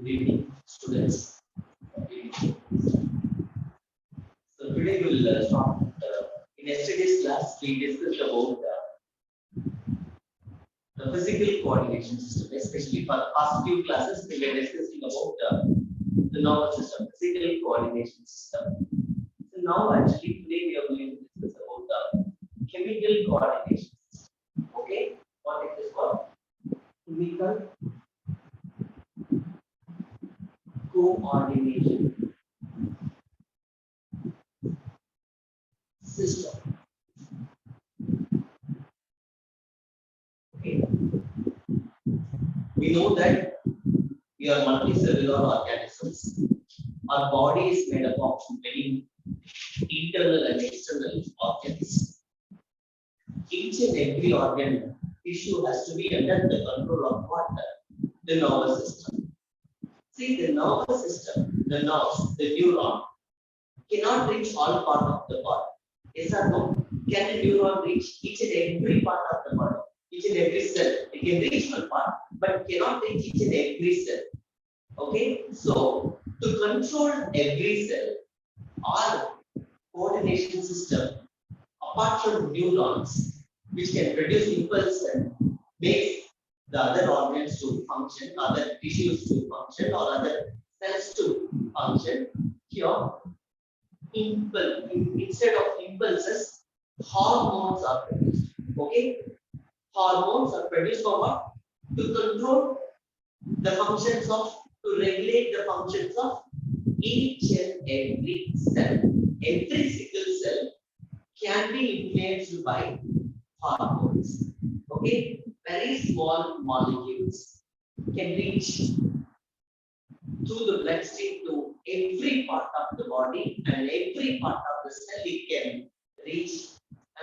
Good evening, students. So today we'll start. In yesterday's class, we discussed about the physical coordination system, especially for past few classes. We were discussing about the nervous system, physical coordination system. So now, actually, today we are going to discuss about the chemical coordination system. Okay, what it is called? Chemical coordination system. Okay, we know that we are multicellular organisms. Our body is made up of many internal and external organs. Each and every organ tissue has to be under the control of what? The nervous system. See, the nervous system, the nerves, the neuron cannot reach all part of the body. Yes or no? Can a neuron reach each and every part of the body? Each and every cell. It can reach one part, but cannot reach each and every cell. Okay, so to control every cell, our coordination system, apart from neurons, which can produce impulse and make the other organs to function, other tissues to function, or other cells to function, here, instead of impulses, hormones are produced. Okay, hormones are produced for what? To control the functions of, to regulate the functions of each and every cell. Every single cell can be influenced by hormones. Okay, very small molecules can reach through the bloodstream to every part of the body, and every part of the cell it can reach,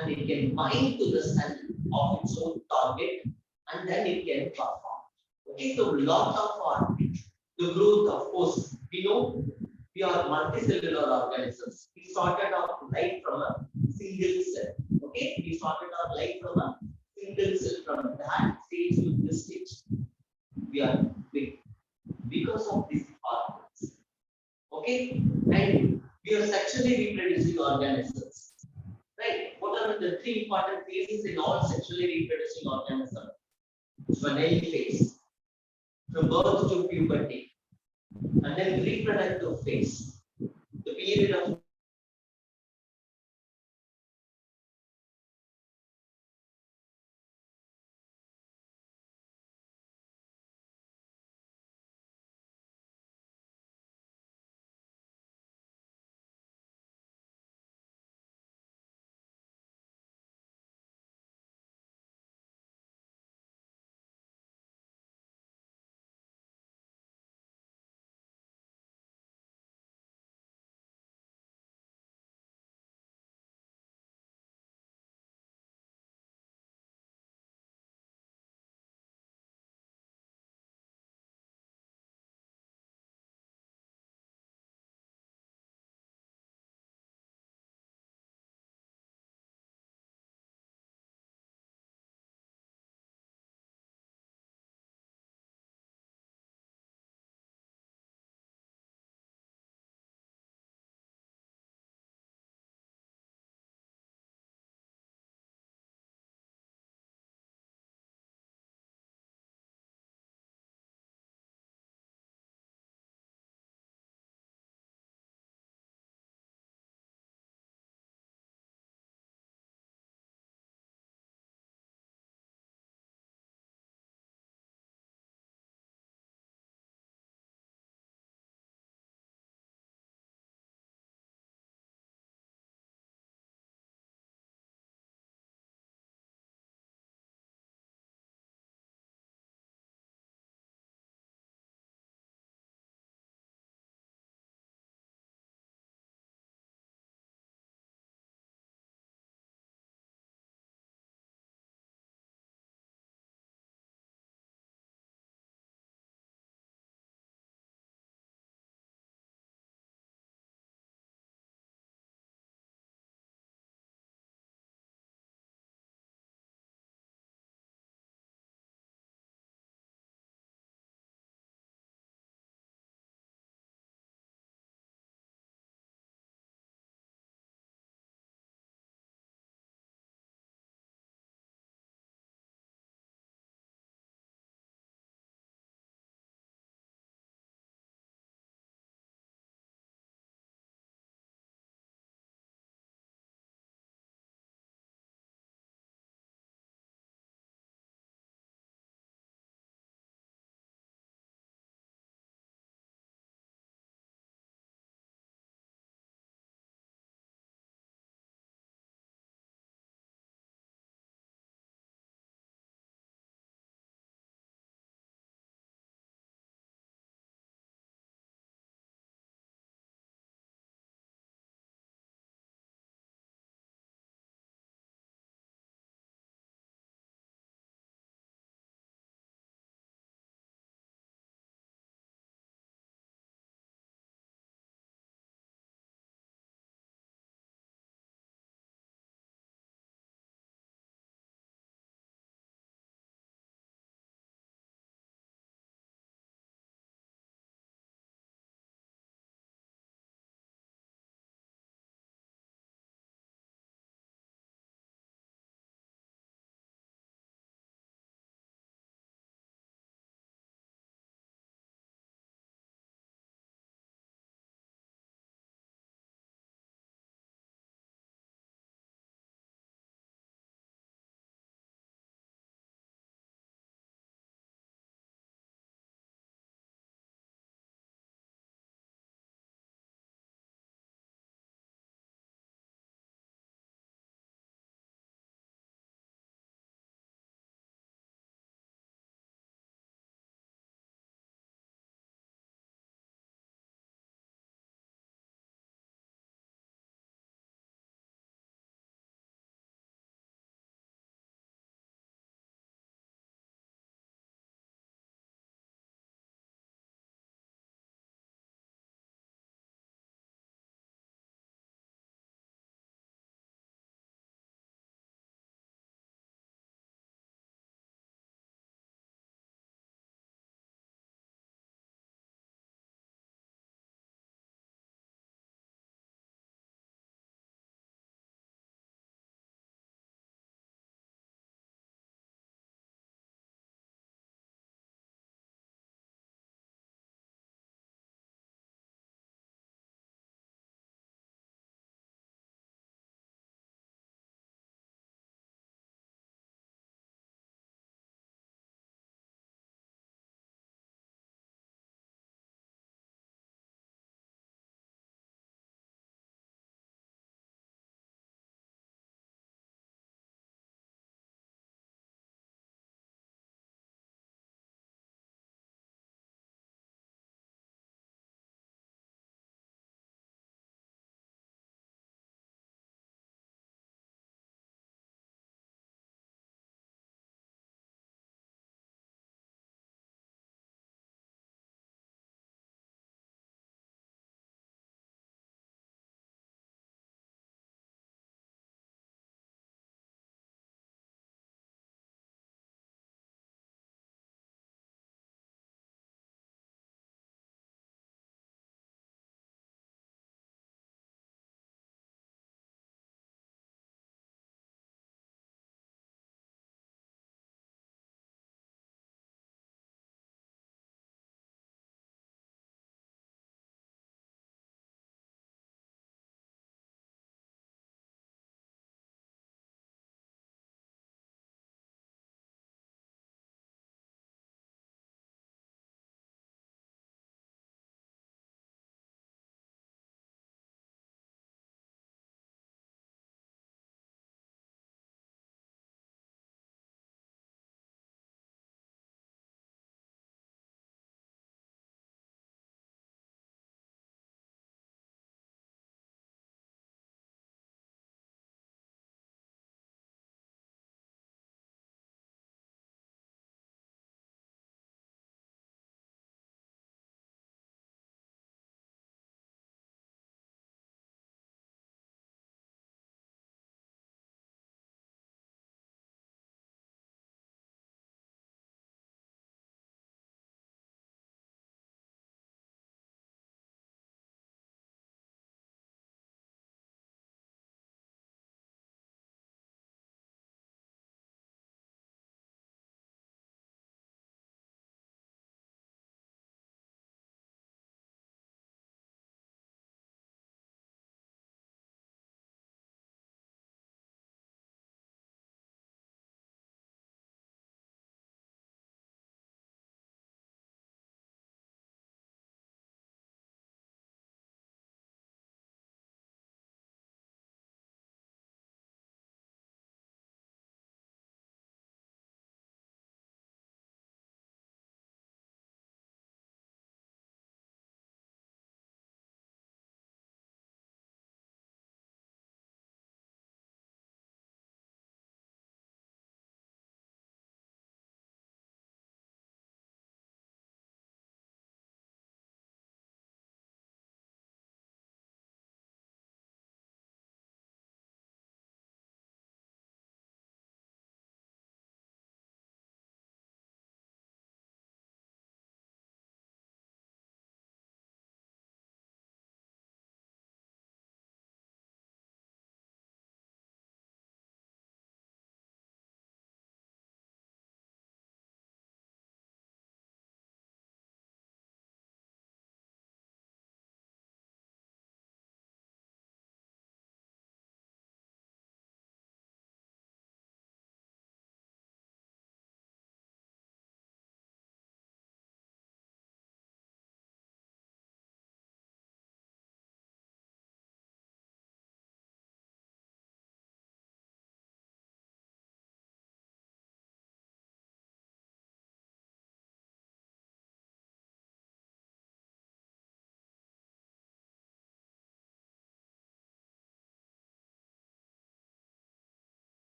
and it can bind to the cell of its own target, and then it can perform. Okay, so lot of our the growth, of course, we know we are multicellular organisms. We started our life from a single cell. Okay, we started our life from a single cell. From that stage to this stage, we are big because of these hormones. Okay, and we are sexually reproducing organisms. Right? What are the three important phases in all sexually reproducing organisms? Juvenile phase, from birth to puberty, and then reproductive phase, the period of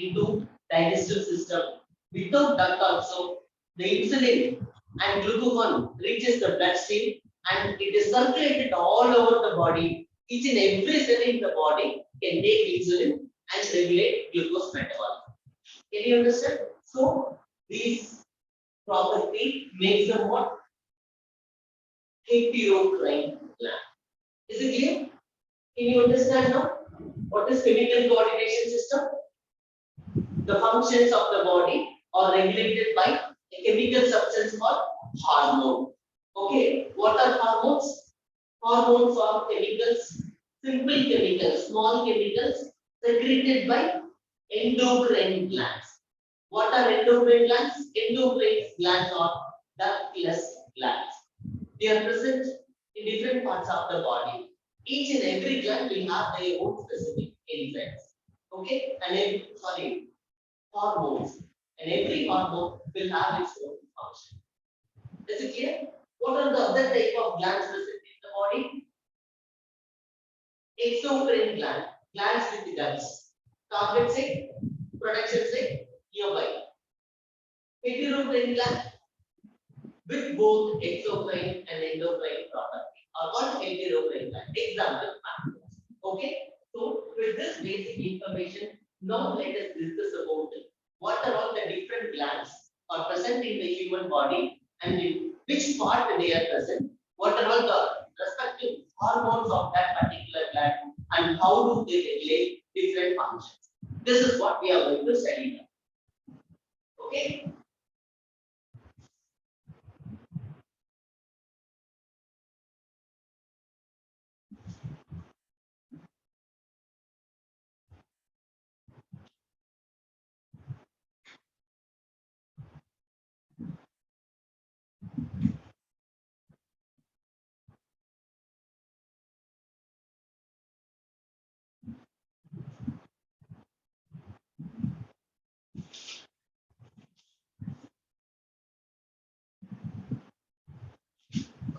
into digestive system. Without that also, the insulin and glucagon reaches the bloodstream and it is circulated all over the body. Each and every cell in the body can take insulin and regulate glucose metabolism. Can you understand? So these property makes them what? Heterocrine gland. Is it clear? Can you understand now? What is chemical coordination system? The functions of the body are regulated by a chemical substance called hormone. Okay, what are hormones? Hormones are chemicals, simple chemicals, small chemicals secreted by endocrine glands. What are endocrine glands? Endocrine glands are ductless glands. They are present in different parts of the body. Each and every gland will have their own specific enzymes. Okay, and hormones, and every hormone will have its own function. Is it clear? What are the other type of glands present in the body? Exocrine gland, glands with ducts. Target say, production say, nearby. Heterocrine gland with both exocrine and endocrine property are called heterocrine gland. Example, pancreas. Okay, so with this basic information, now let us discuss about what are all the different glands are present in the human body and in which part they are present, what are all the respective hormones of that particular gland and how do they regulate different functions. This is what we are going to study now. Okay.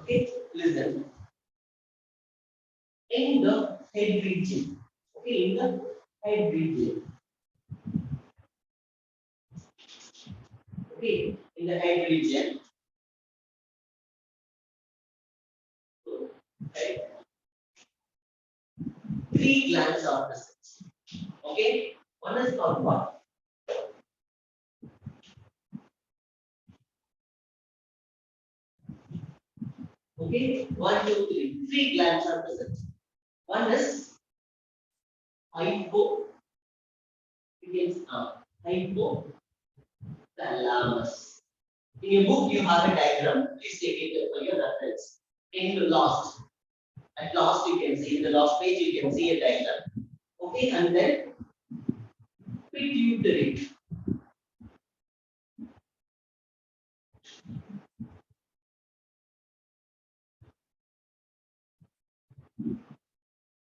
Okay, listen. In the head region, okay, in the head region, okay, in the head region, right, three glands are present. Okay, one is called what? Okay, one, two, three. Three glands are present. One is hypo, begins hypothalamus. In your book, you have a diagram. Please take it for your reference. In the last, at last you can see in the last page you can see a diagram. Okay, and then pituitary.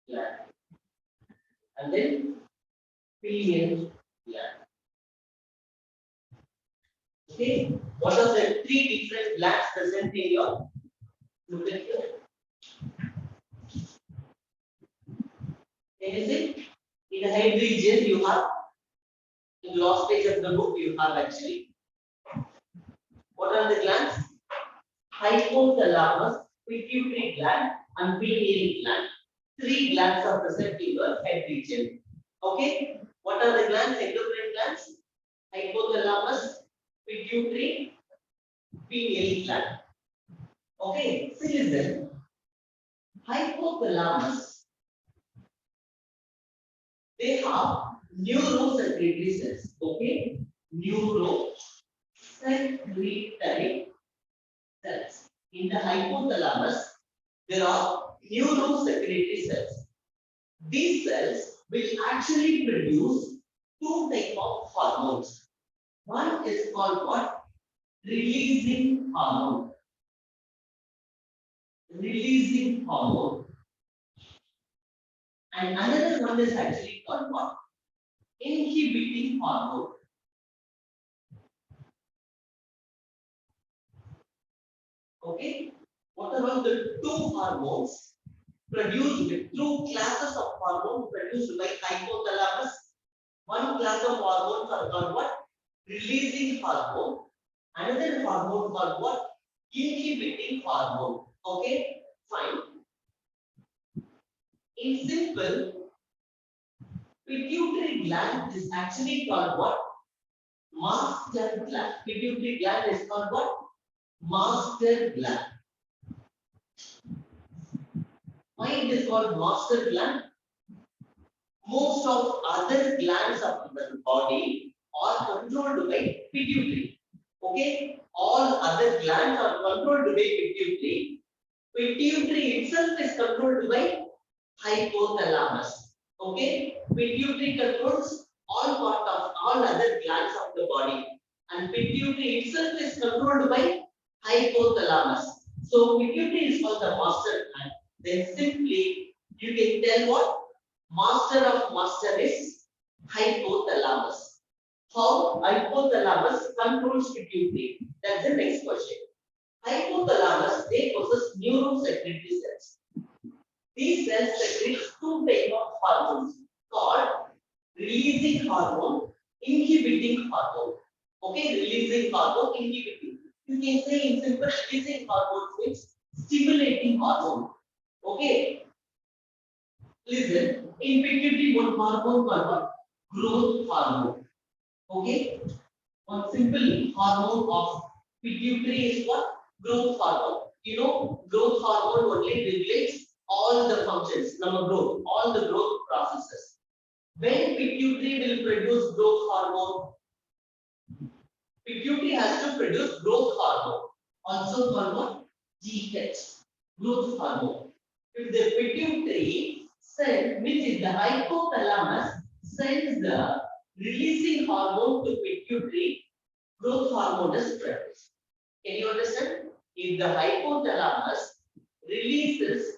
Gland. And then pineal gland. Okay, what are the three different glands present in your look at here? Can you see? In the head region, you have in the last page of the book, you have actually what are the glands? Hypothalamus, pituitary gland, and pineal gland. Three glands are present in your head region. Okay, what are the glands? Endocrine glands, hypothalamus, pituitary, pineal gland. Okay, so listen. Hypothalamus, they have neurosecretory cells. Okay, neurosecretory cells. In the hypothalamus, there are neurosecretory cells. These cells will actually produce two types of hormones. One is called what? Releasing hormone. Releasing hormone. And another one is actually called what? Inhibiting hormone. Okay? What are all the two hormones produced with two classes of hormone produced by hypothalamus One class of hormones are called what? Releasing hormone. Another hormone called what? Inhibiting hormone. Okay, fine. In simple, pituitary gland is actually called what? Master gland. Pituitary gland is called what? Master gland. Why it is called master gland? Most of other glands of the body are controlled by pituitary. Okay, all other glands are controlled by pituitary. Pituitary itself is controlled by hypothalamus. Okay, pituitary controls all other glands of the body, and pituitary itself is controlled by hypothalamus. So pituitary is called the master gland. Then simply you can tell what master of master is hypothalamus. How hypothalamus controls pituitary? That's the next question. Hypothalamus, they possess neurosecretory cells. These cells secrete two types of hormones called releasing hormone, inhibiting hormone. Okay, releasing hormone, inhibiting. You can say in simple, releasing hormone means stimulating hormone. Okay, listen. In pituitary, one hormone called what? Growth hormone. Okay, one simple hormone of pituitary is what? Growth hormone. You know, growth hormone only regulates all the functions, number growth, all the growth processes. When pituitary will produce growth hormone, pituitary has to produce growth hormone, also called what? GH, growth hormone. If the pituitary sends, which is the hypothalamus, sends the releasing hormone to pituitary, growth hormone is produced. Can you understand? If the hypothalamus releases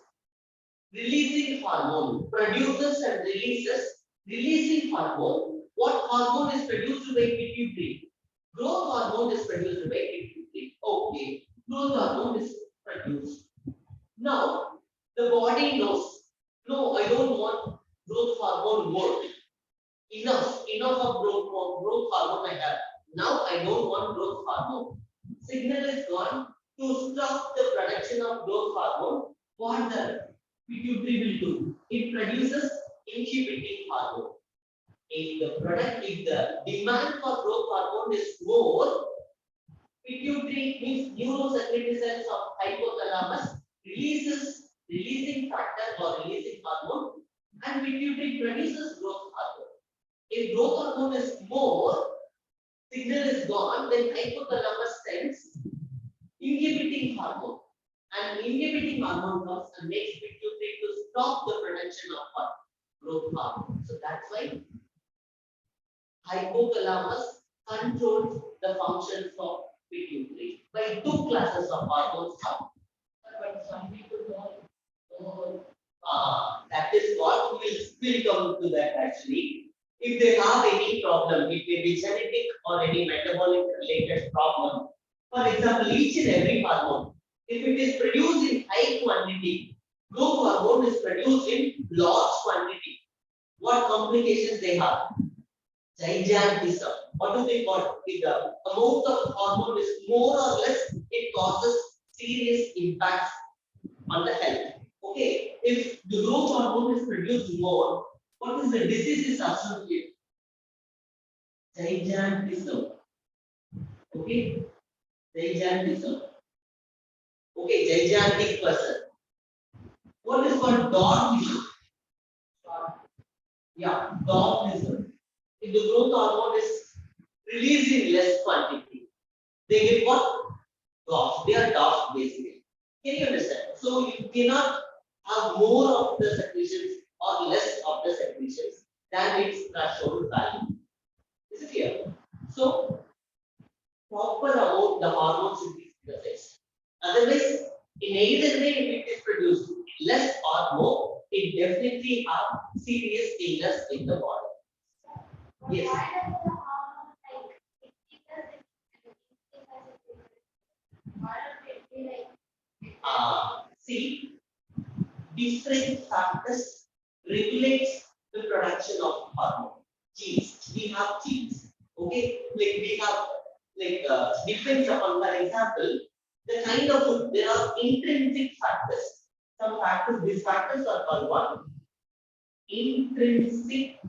releasing hormone, produces and releases releasing hormone, what hormone is produced by pituitary? Growth hormone is produced by pituitary. Okay, growth hormone is produced. Now, the body knows, no, I don't want growth hormone more. Enough of growth hormone I have. Now I don't want growth hormone. Signal is gone to stop the production of growth hormone. What the pituitary will do? It produces inhibiting hormone. If the demand for growth hormone is more, pituitary means neurosecretory cells of hypothalamus releasing factor or releasing hormone, and pituitary produces growth hormone. If growth hormone is more, signal is gone, then hypothalamus sends inhibiting hormone. And inhibiting hormone comes and makes pituitary to stop the production of growth hormone. So that's why hypothalamus controls the functions of pituitary by two classes of hormones. But some people don't know. That is what we'll come to that actually. If they have any problem, it may be genetic or any metabolic related problem. For example, each and every hormone, if it is produced in high quantity, growth hormone is produced in large quantity. What complications they have? Gigantism. What do they call? If the amount of hormone is more or less, it causes serious impacts on the health. Okay, if the growth hormone is produced more, what is the disease is associated? Gigantism. Okay, gigantism. Okay, gigantic person. What is called dwarfism? Yeah, dwarfism. If the growth hormone is released in less quantity, they get what? Dwarf. They are dwarf basically. Can you understand? So you cannot have more of the secretions or less of the secretions than its threshold value. Is it clear? So proper amount the hormone should be present. Otherwise, in either way, if it is produced less or more, it definitely have serious illness in the body. Yes. See, different factors regulates the production of hormone. Genes. we have genes. Okay, like we have depends upon, for example, the kind of food. There are intrinsic factors. Some factors, these factors are called what? Intrinsic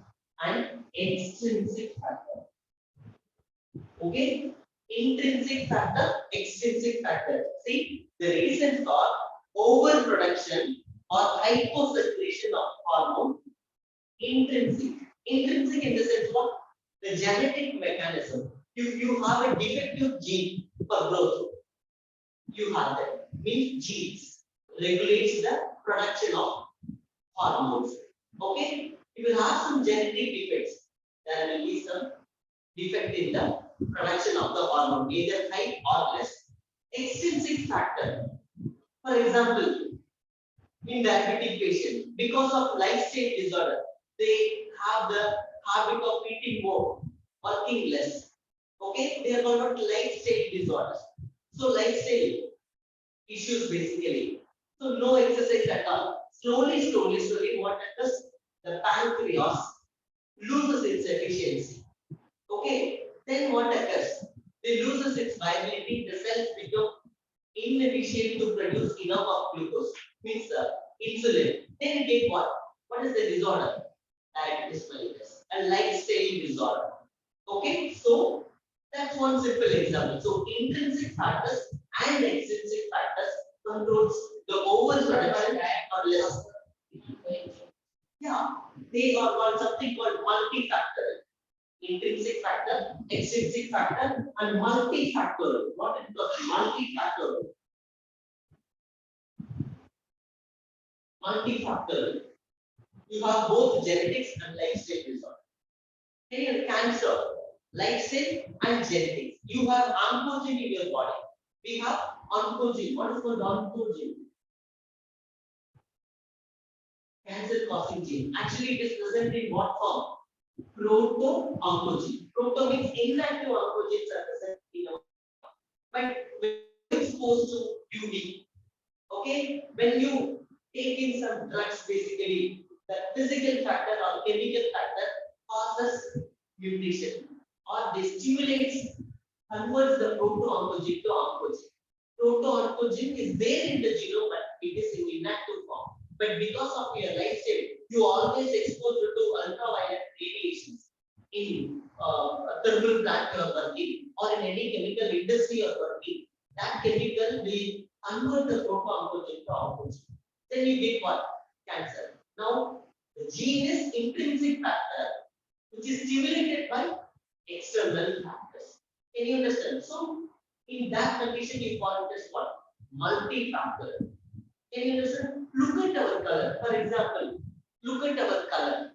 and extrinsic factor. Okay, intrinsic factor, extrinsic factor. See, the reason for overproduction or hyposecretion of hormone, intrinsic. Intrinsic in the sense what? The genetic mechanism. If you have a defective gene for growth, you have that. Means genes regulates the production of hormones. Okay? If you have some genetic defects, there will be some defect in the production of the hormone, either high or less. Extrinsic factor. For example, in diabetic patient, because of lifestyle disorder, they have the habit of eating more, working less. Okay, they are called lifestyle disorders. So lifestyle issues basically. So no exercise at all. Slowly, what happens? The pancreas loses its efficiency. Okay, then what occurs? They loses its viability. The cells become inefficient to produce enough of glucose. Means insulin. Then you get what? What is the disorder? Diabetes mellitus, a lifestyle disorder. Okay, so that's one simple example. So intrinsic factors and extrinsic factors controls the overproduction or less. Yeah, they are called something called multi-factor. Intrinsic factor, extrinsic factor, and multi-factor. What is the multi-factor? Multi-factor. You have both genetics and lifestyle disorder. In cancer, lifestyle and genetics. You have oncogene in your body. We have oncogene. What is called oncogene? Cancer-causing gene. Actually, it is present in what form? Proto-oncogene. Proto means inactive oncogenes are present in our body. But when exposed to UV, okay, when you take in some drugs, basically, the physical factor or chemical factor causes mutation or they stimulates, converts the proto-oncogene to oncogene. Proto-oncogene is there in the genome, but it is in inactive form. But because of your lifestyle, you always exposed to ultraviolet radiations in thermal plant you are working or in any chemical industry you are working. That chemical will convert the proto-oncogene to oncogene. Then you get what? Cancer. Now, the gene is intrinsic factor which is stimulated by external factors. Can you understand? So, in that condition, you call it as what? Multi-factor. Can you understand? Look at our color. For example, look at our color.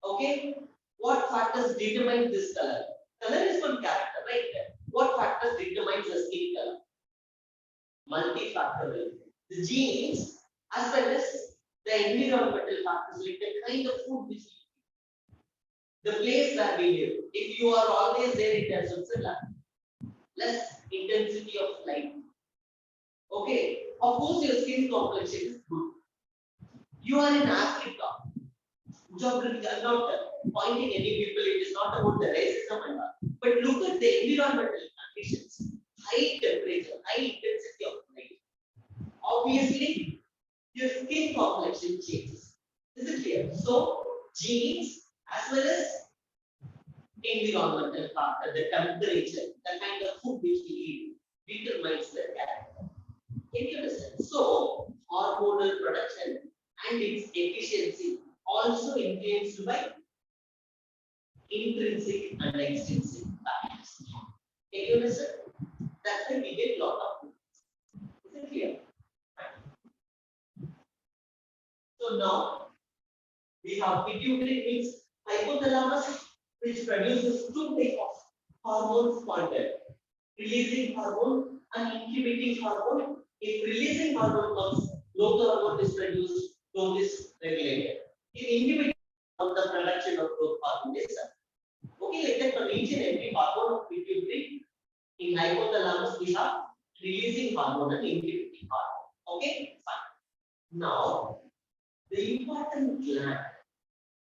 Okay? What factors determine this color? Color is one character, right? What factors determines the skin color? Multi-factorial. The genes as well as the environmental factors, like the kind of food which we eat, the place where we live. If you are always there in Switzerland, less intensity of light. Okay, of course your skin complexion is good. You are in Africa. Geography, I'm not pointing any people, it is not about the racism and all. But look at the environmental conditions. High temperature, high intensity of light. Obviously, your skin complexion changes. Is it clear? So, genes as well as environmental factor, the temperature, the kind of food which we eat determines the character. Can you understand? So, hormonal production and its efficiency also influenced by intrinsic and extrinsic factors. Can you understand? That's why we get a lot of. Is it clear? So now we have pituitary means hypothalamus, which produces two types of hormones called releasing hormone and inhibiting hormone. If releasing hormone comes, growth hormone is produced, growth is regulated. If inhibiting the production of growth hormone is okay, like that for each and every hormone of pituitary, in hypothalamus we have releasing hormone and inhibiting hormone. Okay, fine. Now the important gland,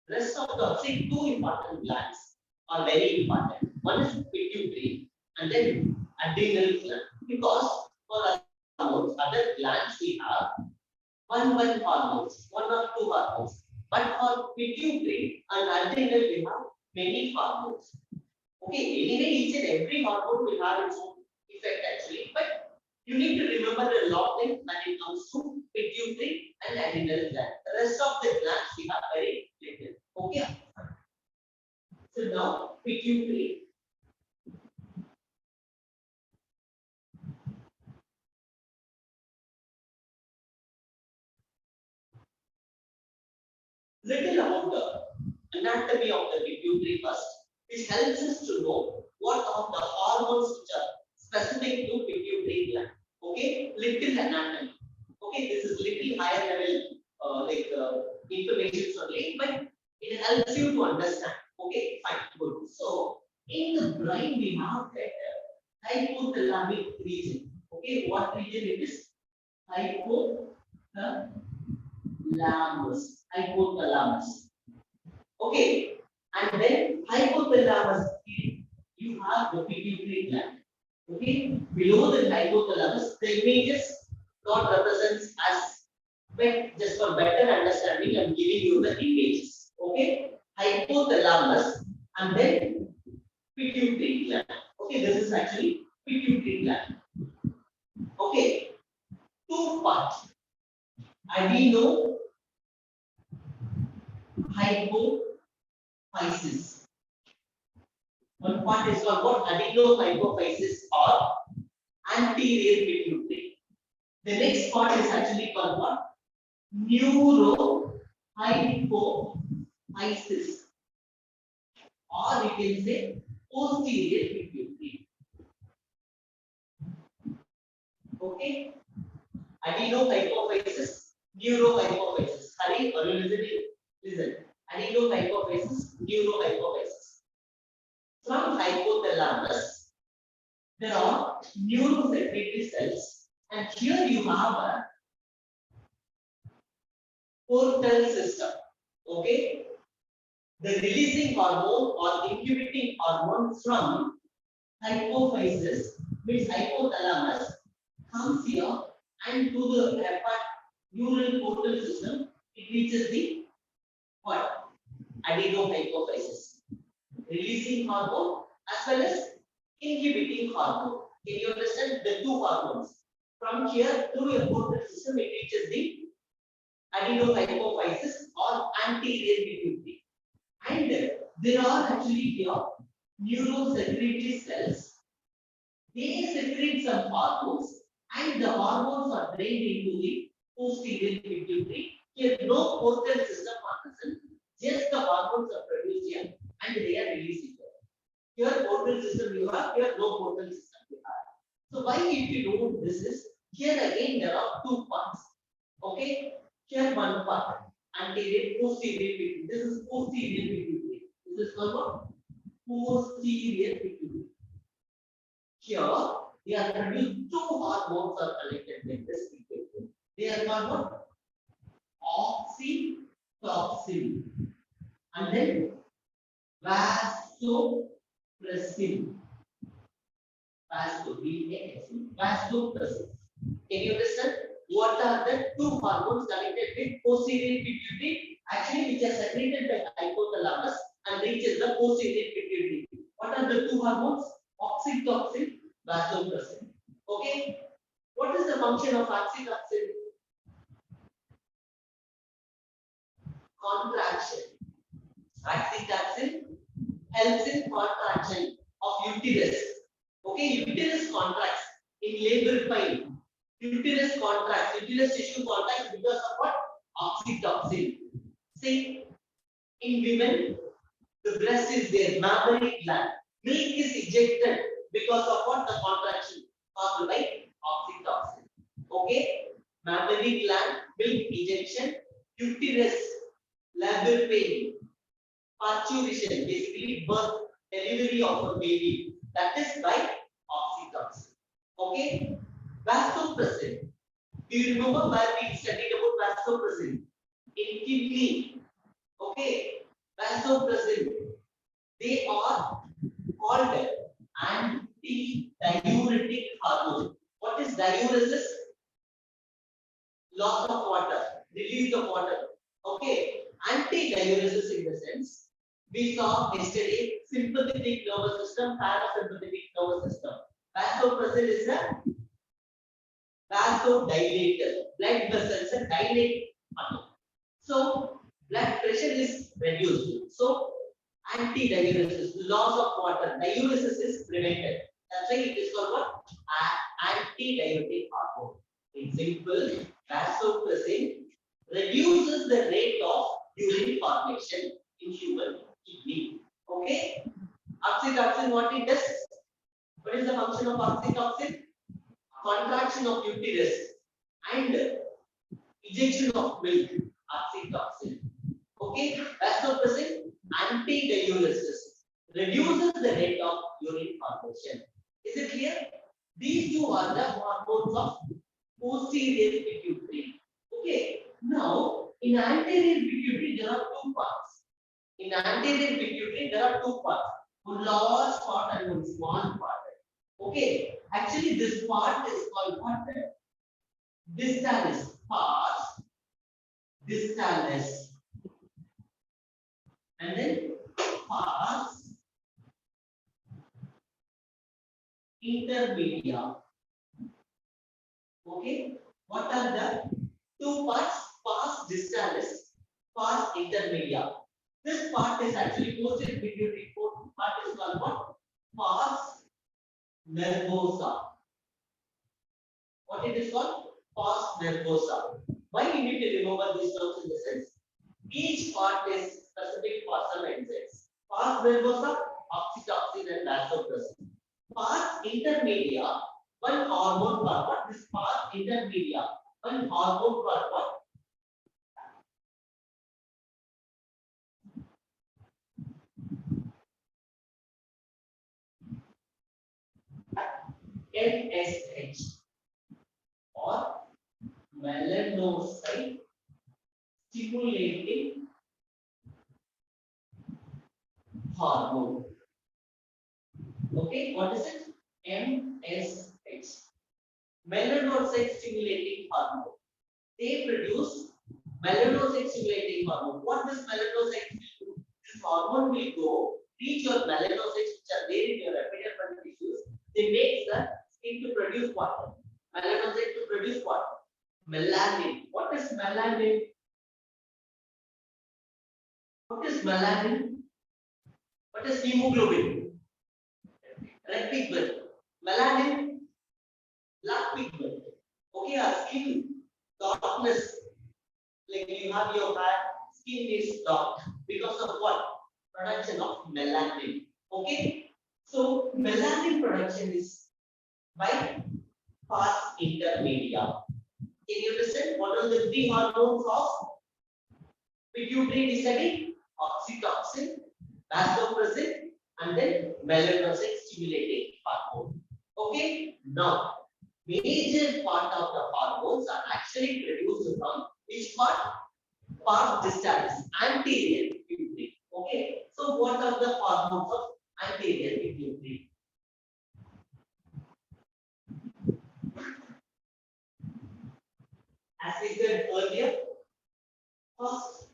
rest of the say two important glands are very important. One is pituitary and then adrenal gland. Because for other glands we have one hormones, one or two hormones. But for pituitary and adrenal we have many hormones. Okay, anyway, each and every hormone will have its own effect actually, but you need to remember a lot of things when it comes to pituitary and adrenal gland. The rest of the glands we have very little. Okay. So now pituitary. Little about the anatomy of the pituitary first, which helps us to know what are the hormones which are specific to pituitary gland. Okay, little anatomy. Okay, this is little higher level information only, but it helps you to understand. Okay, fine, good. So in the brain we have that hypothalamic region. Okay, what region it is? Hypothalamus. Hypothalamus. Okay, and then hypothalamus, you have the pituitary gland. Okay, below the hypothalamus, the images not represents as, but just for better understanding, I'm giving you the images. Okay, hypothalamus and then pituitary gland. Okay, this is actually pituitary gland. Okay, two parts. Adeno hypophysis. One part is called what? Adenohypophysis or anterior pituitary. The next part is actually called what? Neurohypophysis, or you can say posterior pituitary. Okay? Adenohypophysis, neurohypophysis. Hari, are you listening? Listen. Adenohypophysis, neurohypophysis. From hypothalamus, there are neurosecretory cells, and here you have a portal system. Okay, the releasing hormone or inhibiting hormone from hypophysis, means hypothalamus, comes here and to the neural portal system, it reaches the what? Adenohypophysis. Releasing hormone as well as inhibiting hormone. Can you understand the two hormones? From here through a portal system, it reaches the adenohypophysis or anterior pituitary. And there are actually here neurosecretory cells. They secrete some hormones, and the hormones are drained into the posterior pituitary. Here, no portal system are present, just the hormones are produced here and they are released here. Here, portal system you have, here, no portal system you have. So, why if you know this is, here again there are two parts. Okay, here one part, anterior, posterior pituitary. This is posterior pituitary. This is called what? Posterior pituitary. Here, they are produced, two hormones are connected with this pituitary. They are called what? Oxytocin and then vasopressin. Vasopressin. Can you understand? What are the two hormones connected with posterior pituitary? Actually, which are secreted by hypothalamus and reaches the posterior pituitary. What are the two hormones? Oxytocin, vasopressin. Okay. What is the function of oxytocin? Contraction. Oxytocin helps in contraction of uterus. Okay, uterus contracts in labor pain. Uterus contracts, uterus tissue contracts because of what? Oxytocin. See, in women, the breast is their mammary gland. Milk is ejected because of what? The contraction caused by oxytocin. Okay, mammary gland, milk ejection, uterus, labor pain, parturition, basically birth, delivery of a baby. That is by oxytocin. Okay, vasopressin. Do you remember where we studied about vasopressin? In kidney. Okay, vasopressin. They are called anti-diuretic hormone. What is diuresis? Loss of water, release of water. Okay, anti-diuresis in the sense we saw yesterday sympathetic nervous system, parasympathetic nervous system. Vasopressin is a vasodilator, blood vessels are dilate. So blood pressure is reduced. So anti-diuresis, loss of water, diuresis is prevented. That's why it is called what? Anti-diuretic hormone. In simple, vasopressin reduces the rate of urine formation in human kidney. Okay? Oxytocin, what it does? What is the function of oxytocin? Contraction of uterus and ejection of milk. Oxytocin. Okay? Vasopressin, anti-diuresis, reduces the rate of urine formation. Is it clear? These two are the hormones of posterior pituitary. Okay. Now, in anterior pituitary, there are two parts. In anterior pituitary, there are two parts. One large part and one small part. Okay. Actually, this part is called what? Distalis. Pars. Distalis. And then pars intermedia. Okay. What are the two parts? Pars distalis, pars intermedia. This part is actually posterior pituitary part is called what? Pars nervosa. What it is called? Pars nervosa. Why we need to remember these terms in the sense? Each part is specific for some enzymes. Pars nervosa, oxytocin and vasopressin. Pars intermedia, one hormone for what? This pars intermedia, one hormone for what? MSH or melanocyte stimulating hormone. Okay, what is it? MSH. Melanocyte stimulating hormone. They produce melanocyte stimulating hormone. What does melanocyte do? This hormone will go reach your melanocytes which are there in your epidermal tissues. They make the skin to produce what? Melanocyte to produce what? Melanin. What is melanin? What is melanin? What is hemoglobin? Red pigment. Melanin, black pigment. Okay, our skin darkness, like you have your hair, skin is dark because of what? Production of melanin. Okay, so melanin production is by pars intermedia. Can you listen? What are the three hormones of pituitary we studied? Oxytocin, vasopressin, and then melanocyte stimulating hormone. Okay, now major part of the hormones are actually produced from which part? Pars distalis, anterior pituitary. Okay, so what are the hormones of anterior pituitary? As we said earlier, first,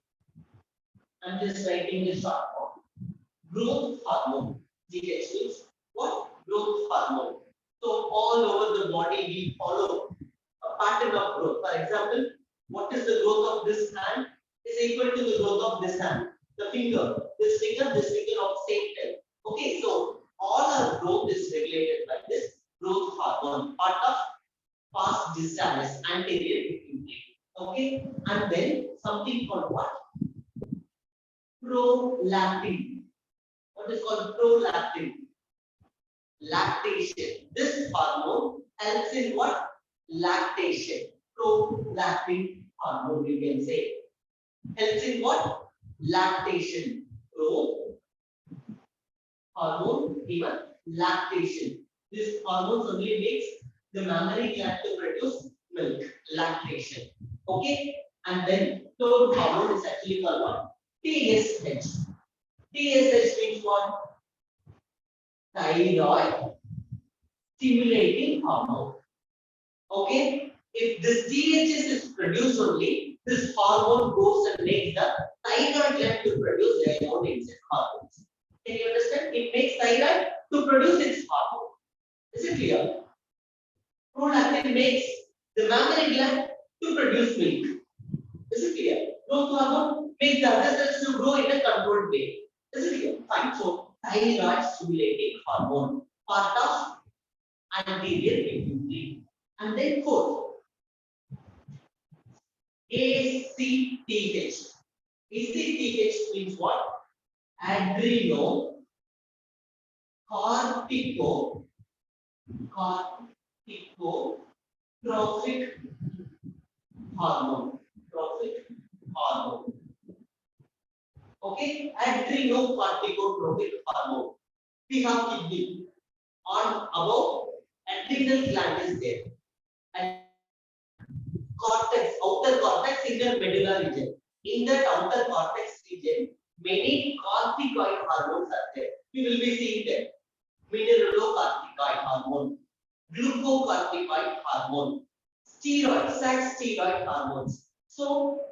I'm just writing the short form. Growth hormone. GH means what? Growth hormone. So all over the body we follow a pattern of growth. For example, what is the growth of this hand is equal to the growth of this hand. The finger, this finger of same type. Okay, so all our growth is regulated by this growth hormone, part of pars distalis, anterior pituitary. Okay, and then something called what? Prolactin. What is called prolactin? Lactation. This hormone helps in what? Lactation. Prolactin hormone, you can say. Helps in what? Lactation. Pro hormone given lactation. This hormone only makes the mammary gland to produce milk. Lactation. Okay? And then third hormone is actually called what? TSH. TSH means what? Thyroid stimulating hormone. Okay, if this THS is produced only, this hormone goes and makes the thyroid gland to produce their own insect hormones. Can you understand? It makes thyroid to produce its hormone. Is it clear? Prolactin makes the mammary gland to produce milk. Is it clear? Growth hormone makes the other cells to grow in a controlled way. Is it clear? Fine. So thyroid stimulating hormone, part of anterior pituitary. And then fourth, ACTH. ACTH means what? Adreno corticotrophic hormone. Trophic hormone. Okay, adrenocorticotrophic hormone. We have kidney on above, adrenal gland is there, and cortex, outer cortex is the medulla region. In that outer cortex region, many corticoid hormones are there. You will be seeing them. Mineralocorticoid hormone, glucocorticoid hormone, steroid, sex steroid hormones. So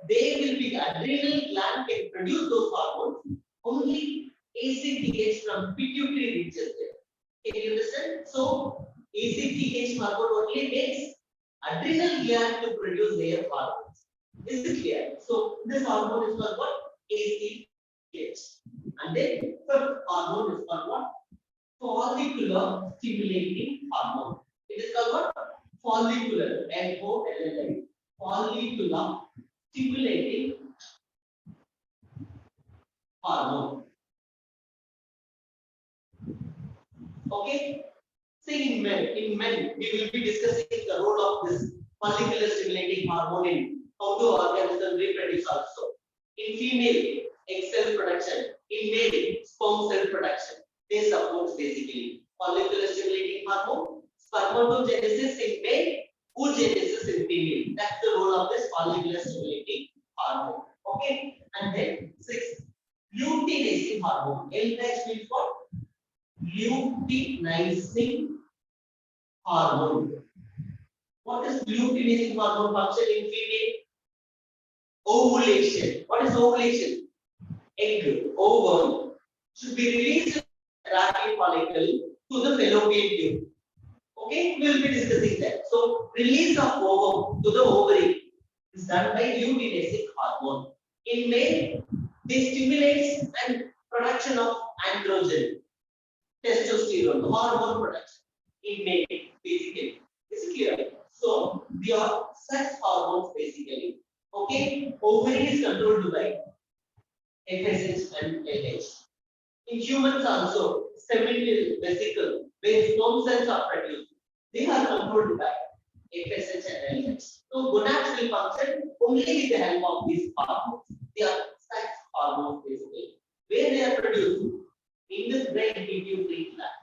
they will be, the adrenal gland can produce those hormones. Only ACTH from pituitary reaches there. Can you understand? So ACTH hormone only makes adrenal gland to produce their hormones. Is it clear? So this hormone is called what? ACTH. And then fifth hormone is called what? Follicular stimulating hormone. It is called what? Follicular. FOLLI. Follicular stimulating hormone. Okay. See, in men, we will be discussing the role of this follicular stimulating hormone in how to organism reproduce also. In female, egg cell production. In male, sperm cell production. They support basically follicular stimulating hormone, spermatogenesis in male, oogenesis in female. That's the role of this follicular stimulating hormone. Okay, and then sixth, luteinizing hormone. LH means what? Luteinizing hormone. What is luteinizing hormone function in female? Ovulation. What is ovulation? Egg, ovum should be released radial follicle to the fallopian tube. Okay, we will be discussing that. So, release of ovum to the ovary is done by luteinizing hormone. In male, they stimulate and production of androgen, testosterone, hormone production in male, basically. Is it clear? So, they are sex hormones basically. Okay, ovary is controlled by FSH and LH. In humans also, seminal vesicle, where sperm cells are produced, they are controlled by FSH and LH. So gonads will function only with the help of these hormones. They are sex hormones basically. Where they are produced? In the brain pituitary gland.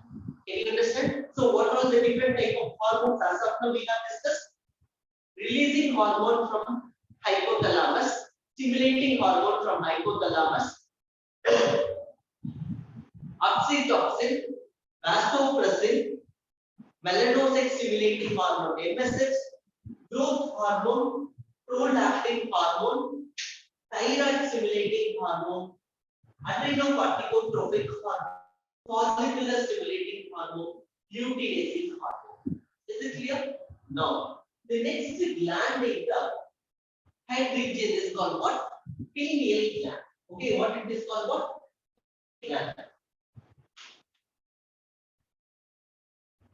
Can you understand? So what are the different type of hormones as of now we have discussed? Releasing hormone from hypothalamus, stimulating hormone from hypothalamus, oxytocin, vasopressin, melanocyte stimulating hormone, MSH, growth hormone, prolactin hormone, thyroid stimulating hormone, adrenocorticotropic hormone, follicular stimulating hormone, luteinizing hormone. Is it clear? Now, the next gland in the head region is called what? Pineal gland. Okay, what it is called what? Gland.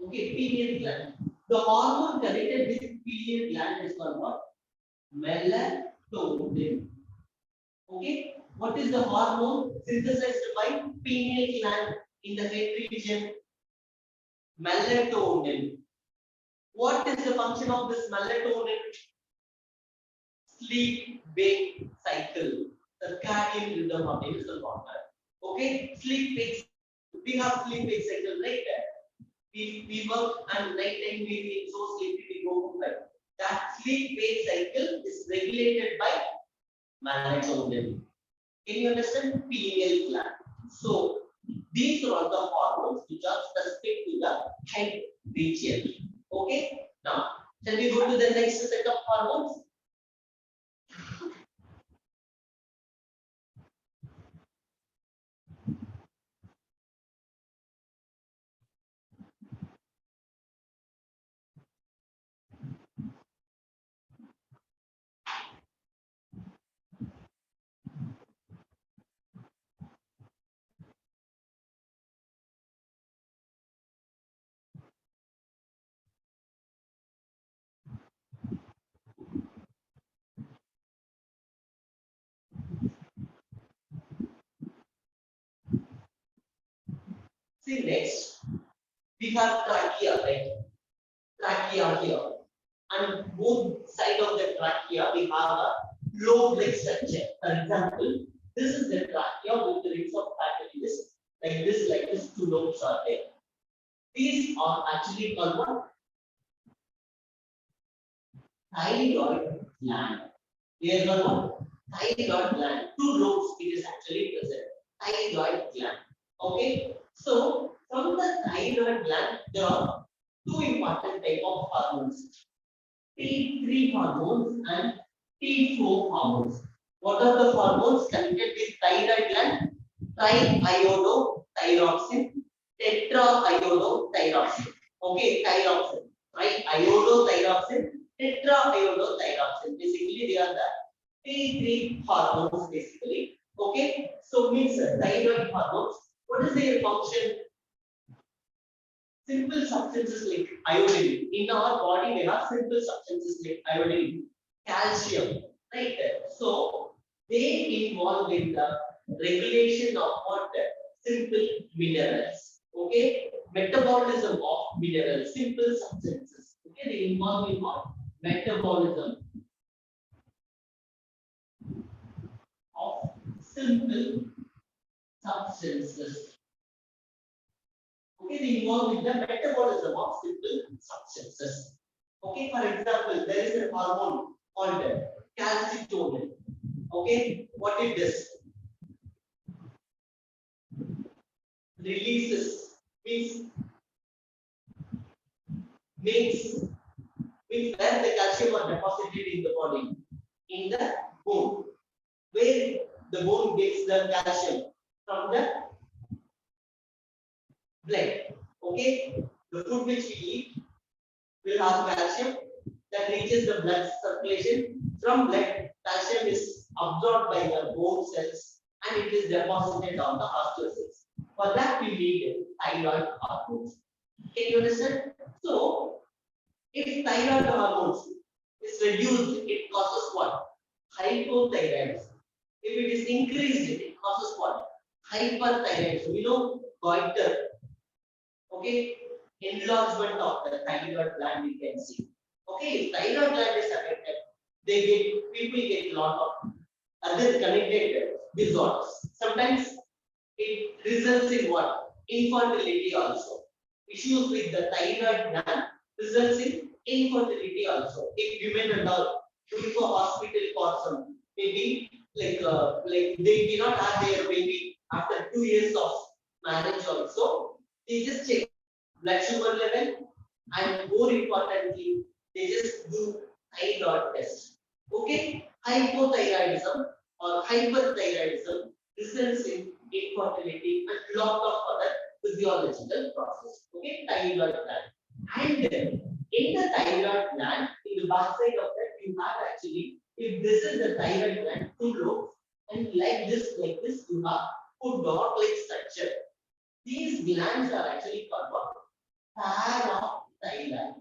Okay, pineal gland. The hormone connected with pineal gland is called what? Melatonin. Okay, what is the hormone synthesized by pineal gland in the head region? Melatonin. What is the function of this melatonin? Sleep-wake cycle, the circadian rhythm of the muscle partner. Okay, sleep-wake. We have sleep-wake cycle right there. We work and night time we feel so sleepy, we go to bed. That sleep-wake cycle is regulated by melatonin. Can you understand? Pineal gland. So these are all the hormones which are specific to the head region. Okay. Now, shall we go to the next set of hormones? See, next we have trachea, right? Trachea here, and both side of the trachea we have a lobe-like structure. For example, this is the trachea with the rings of packages like this. Two lobes are there. These are actually called what? Thyroid gland. They are called what? Thyroid gland. Two lobes it is actually present. Thyroid gland. Okay. So from the thyroid gland, there are two important type of hormones. T3 hormones and T4 hormones. What are the hormones connected with thyroid gland? Triiodothyroxine, tetraiodothyroxine. Okay, thyroxine. Triiodothyroxine, tetraiodothyroxine. Basically, they are the T3 hormones. Basically, okay. So means thyroid hormones. What is their function? Simple substances like iodine. In our body, we have simple substances like iodine, calcium, right? So they involve in the regulation of what? Simple minerals. Okay, metabolism of minerals, simple substances. Okay, they involve in what? Metabolism of simple substances. Okay, they involve in the metabolism of simple substances. Okay, for example, there is a hormone called calcitonin. Okay, what it does? Releases, means where the calcium are deposited in the body, in the bone, where the bone gets the calcium from the blood. Okay, the food which we eat will have calcium that reaches the blood circulation. From blood, calcium is absorbed by the bone cells and it is deposited on the osteocytes. For that, we need thyroid hormones. Can you understand? So, if thyroid hormones is reduced, it causes what? Hypothyroidism. If it is increased, it causes what? Hyperthyroidism. You know, goiter. Okay, enlargement of the thyroid gland we can see. Okay, if thyroid gland is affected, people get a lot of other connected disorders. Sometimes it results in what? Infertility also. Issues with the thyroid gland results in infertility also. If women and all go to a hospital for some maybe like they cannot have their baby after 2 years of marriage also, they just check blood sugar level and more importantly, they just do thyroid test. Okay, hypothyroidism or hyperthyroidism results in infertility and lot of other physiological process. Okay, thyroid gland. And in the thyroid gland, in the backside of that, you have actually, if this is the thyroid gland, two lobes, and like this, you have two dot-like structure. These glands are actually called what? Parathyroid.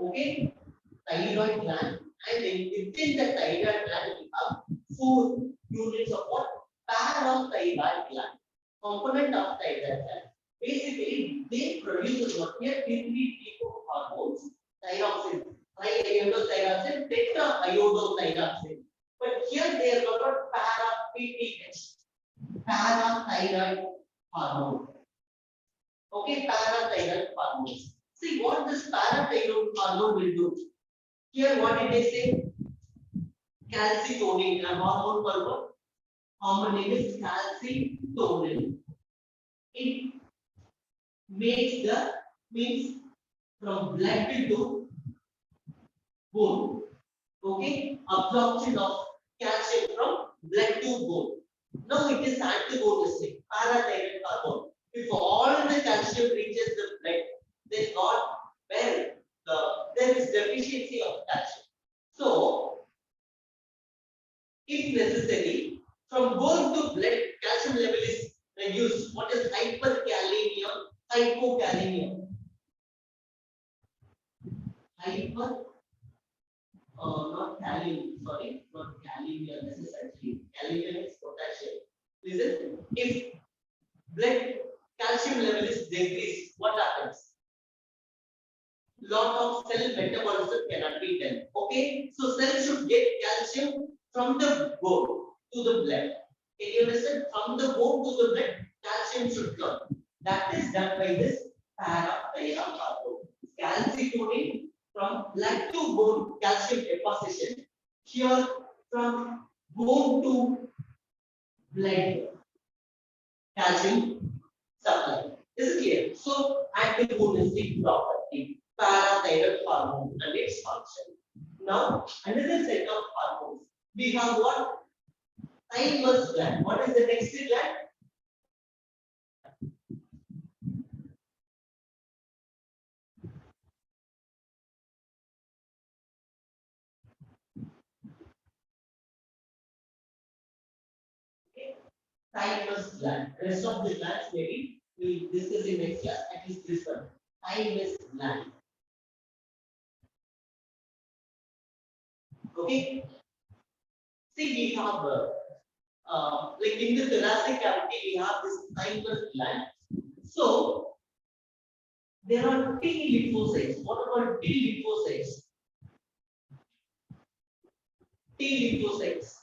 Okay, thyroid gland, and within the thyroid gland, we have 4 units of what? Parathyroid gland, component of thyroid gland. Basically, they produce what here three type of hormones: thyroxine, triiodothyroxine, tetraiodothyroxine. But here they are called PTH, parathyroid hormone. Okay, parathyroid hormones. See what this parathyroid hormone will do. Here, what did they say? Calcitonin, a hormone called hormone name is calcitonin. It makes the means from blood to bone. Okay, absorption of calcium from blood to bone. Now it is antagonistic, parathyroid hormone. If all the calcium reaches the blood, then what? Well, there is deficiency of calcium. So, if necessary, from bone to blood, calcium level is reduced. What is hyperkalemia? Hypokalemia. Hyper, not kalium, sorry, not kalemia. This is actually kalemia is potassium. Listen, if blood calcium level is decreased, what happens? Lot of cell metabolism cannot be done. Okay, so cell should get calcium from the bone to the blood. Can you understand? From the bone to the blood, calcium should come. That is done by this parathyroid hormone. Calcitonin from blood to bone calcium deposition. Here from bone to blood calcium supply. Is it clear? So antagonistic property, parathyroid hormone and its function. Now another set of hormones. We have what? Thymus gland. What is the next gland? Okay. Thymus gland. Rest of the glands maybe we will discuss in next class. At least this one. Thymus gland. Okay. See, we have like in the thoracic cavity, we have this thymus gland. So there are T lymphocytes. What about T lymphocytes? T lymphocytes.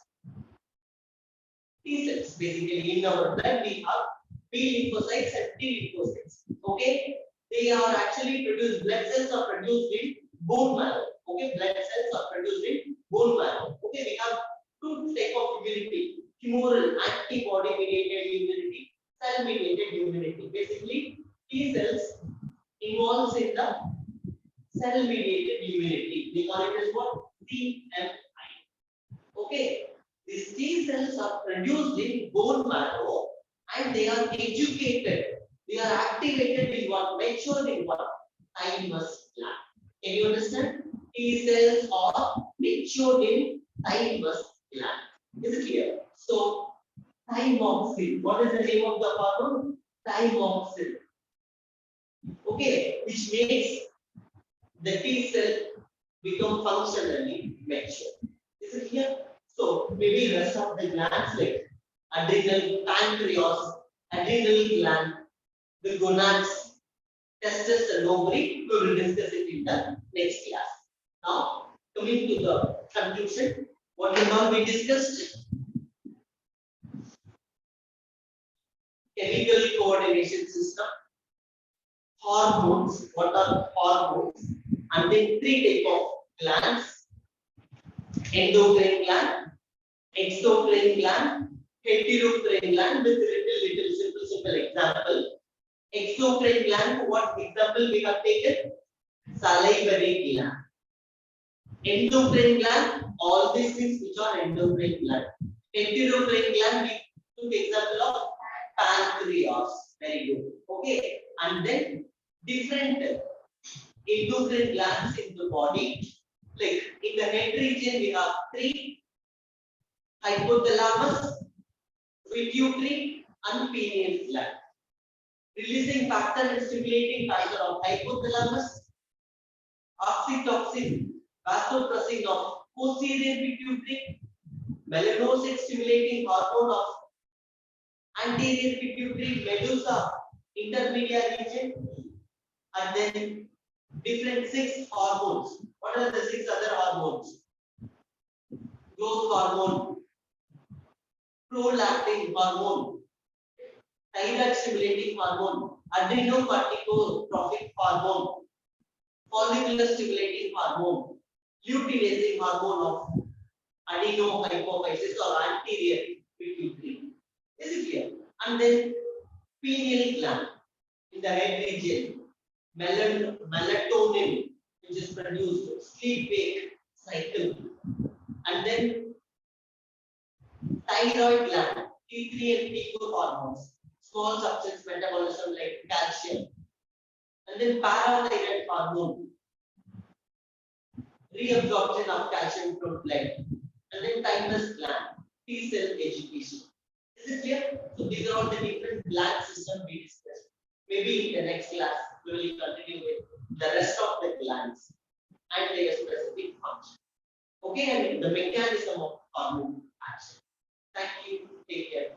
T cells. Basically, in our blood, we have T lymphocytes and T lymphocytes. Okay, they are actually produced. Blood cells are produced in bone marrow. Okay, blood cells are produced in bone marrow. Okay, we have two type of immunity: humoral antibody mediated immunity, cell mediated immunity. Basically, T cells involves in the cell mediated immunity. We call it as what? CMI. Okay, these T cells are produced in bone marrow and they are educated. They are activated in what? Matured in what? Thymus gland. Can you understand? T cells are matured in thymus gland. Is it clear? So, thymoxin. What is the name of the hormone? Thymoxin. Okay, which makes the T cell become functionally mature. Is it clear? So maybe rest of the glands like adrenal, pancreas, adrenal gland, the gonads, testes and ovary, we will discuss it in the next class. Now coming to the conclusion, what have now we discussed? Chemical coordination system, hormones, what are hormones, and then three type of glands: endocrine gland, exocrine gland, heterocrine gland with simple example. Exocrine gland, what example we have taken? Salivary gland. Endocrine gland, all these things which are endocrine gland. Heterocrine gland, we took example of pancreas. Very good. Okay. And then different endocrine glands in the body. Like in the head region, we have three: hypothalamus, pituitary, and pineal gland. Releasing factor and stimulating factor of hypothalamus, oxytocin, vasopressin of posterior pituitary, melanocyte stimulating hormone of anterior pituitary, medusa, intermediate region, and then different 6 hormones. What are the 6 other hormones? Growth hormone, prolactin hormone, thyroid stimulating hormone, adrenocorticotrophic hormone, follicular stimulating hormone, luteinizing hormone of adenohypophysis or anterior pituitary. Is it clear? And then pineal gland in the head region, melatonin, which is produced, sleep-wake cycle, and then thyroid gland, T3 and T4 hormones, small substance metabolism like calcium, and then parathyroid hormone, reabsorption of calcium from blood, and then thymus gland, T cell education. Is it clear? So these are all the different gland systems we discussed. Maybe in the next class we will continue with the rest of the glands and their specific function. Okay, and the mechanism of hormone action. Thank you. Take care.